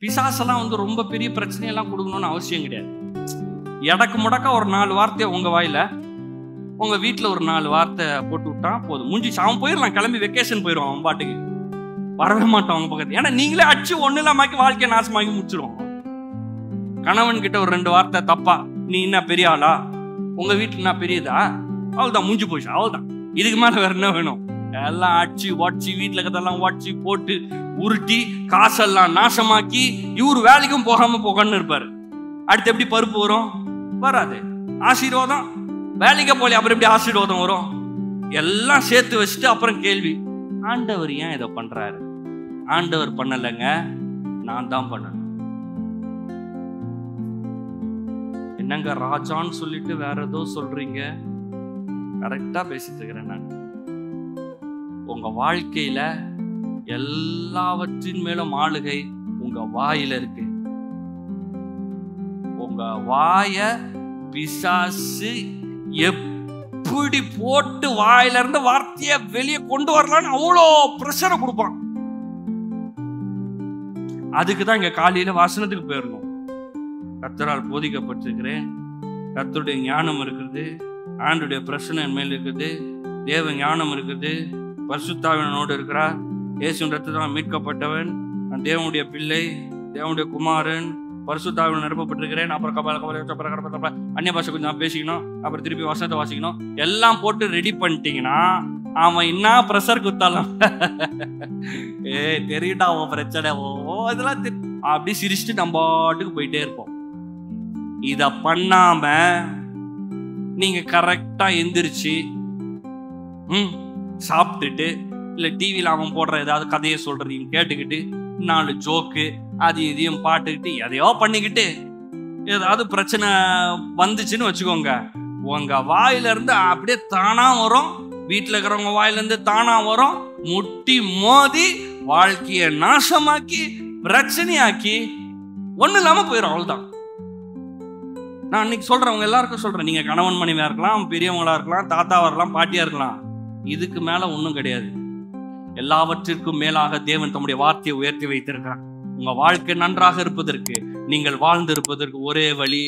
பிசாசெல்லாம் ரொம்ப பெரிய பிரச்சனையெல்லாம் கொடுக்கணும்னு அவசியம் கிடையாது. எடக்கு முடக்க ஒரு 4 வார்த்தையை உங்க வாயில, உங்க வீட்டுல ஒரு 4 வார்த்தை போட்டு விட்டா போதும், முடிஞ்சிச்சு. அவன் போயிடலாம், கிளம்பி வெக்கேஷன் போயிடுவான், அவன் பாட்டுக்கு வரவே மாட்டான் அவங்க பக்கத்து. ஏன்னா நீங்களே அடிச்சு ஒண்ணு இல்லாமக்கி வாழ்க்கையை நாசமாக்கி முடிச்சிருவோம். கணவன் கிட்ட ஒரு 2 வார்த்தை தப்பா, நீ என்ன பெரிய ஆளா, உங்க வீட்டுல என்ன பெரியதா, அவள்தான் முடிஞ்சு போச்சு, அவள்தான். இதுக்கு மேல வேற என்ன வேணும்? எல்லாம் அடிச்சு வாட்சி, வீட்டுல இருக்கிறதெல்லாம் வாட்சி போட்டு உருட்டி காசெல்லாம் நாசமாக்கி இவரு வேலைக்கும் போகாம போகன்னு இருப்பாரு. அடுத்து எப்படி பருப்பு வரும்? வராது. ஆசீர்வாதம் வேலைக்கு போல, அப்புறம் எப்படி ஆசீர்வாதம் வரும்? எல்லாம் சேர்த்து வச்சுட்டு அப்புறம் கேள்வி, ஆண்டவர் ஏன் இதை பண்றாரு? ஆண்டவர் பண்ணலைங்க, நான் தான் பண்ணணும். என்னங்க ராஜான்னு சொல்லிட்டு வேற ஏதோ சொல்றீங்க? கரெக்டா பேசிட்டு இருக்கிறேன் நான். உங்க வாழ்க்கையில எல்லாவற்றின் மேலும் ஆளுகை உங்க வாயில இருக்கு. உங்க வாய பிசாசு எப்படி போட்டு வாயில இருந்து வார்த்தைய வெளியே கொண்டு வரலான்னு அவ்வளோ பிரஷரை கொடுப்பான். அதுக்குதான் இங்க காலையில வாசனத்துக்கு போயிடணும். கர்த்தரால் போதிக்கப்பட்டிருக்கிறேன், கர்த்தருடைய ஞானம் இருக்குது, ஆண்டுடைய பிரச்சனை மேல் இருக்குது, தேவ ஞானம் இருக்குது, பரிசுத்தாவினோடு இருக்கிறார், இயேசுவின் ரத்தத்தால் மீட்கப்பட்டவன், நான் தேவனுடைய பிள்ளை, தேவனுடைய குமாரன், பரிசுத்தாவின் நிரப்பப்பட்டிருக்கிறேன், அப்புறம் அந்நிய பாஷை கொஞ்சம் பேசிக்கணும், அப்புறம் திருப்பி வசனத்தை வாசிக்கணும், எல்லாம் போட்டு ரெடி பண்ணிட்டீங்கன்னா அவன் என்ன ப்ரெஷர் குத்தாலும் தெரியுட்டா அவன் பிரச்சனை, இதெல்லாம் அப்படி சிரிச்சுட்டு நம்ம பாட்டுக்கு போயிட்டே இருப்போம். இத பண்ணாம நீங்க கரெக்டா எந்திரிச்சு சாப்பிட்டுட்டு, இல்ல டிவியில அவன் போடுற ஏதாவது கதையை சொல்றதையும் கேட்டுக்கிட்டு, 4 ஜோக்கு அது இதையும் பாட்டுக்கிட்டு எதையோ பண்ணிக்கிட்டு, ஏதாவது பிரச்சனை வந்துச்சுன்னு வச்சுக்கோங்க, உங்க வாயில இருந்து அப்படியே தானா வரும், வீட்டுல இருக்கிறவங்க வாயில இருந்து தானா வரும், முட்டி மோதி வாழ்க்கைய நாசமாக்கி பிரச்சனையாக்கி ஒண்ணு இல்லாம போயிடும். அவ்வளவுதான். நான் அன்னைக்கு சொல்றவங்க எல்லாருக்கும் சொல்றேன், நீங்க கணவன் மனைவியா இருக்கலாம், பெரியவங்களா இருக்கலாம், தாத்தாவா இருக்கலாம், பாட்டியா இருக்கலாம், இதுக்கு மேல ஒண்ணும் கிடையாது. எல்லாவற்றிற்கும் மேலாக தேவன் தம்முடைய வார்த்தையை உயர்த்தி வைத்திருக்கிறார். உங்க வாழ்க்கை நன்றாக இருப்பதற்கு, நீங்கள் வாழ்ந்து இருப்பதற்கு ஒரே வழி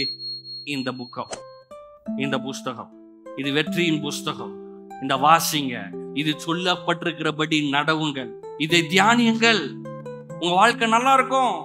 இந்த புஸ்தகம். இது வெற்றியின் புஸ்தகம். இந்த வாசிங்க, இது சொல்லப்பட்டிருக்கிறபடி நடவுங்கள், இதை தியானியுங்கள், உங்க வாழ்க்கை நல்லா இருக்கும்.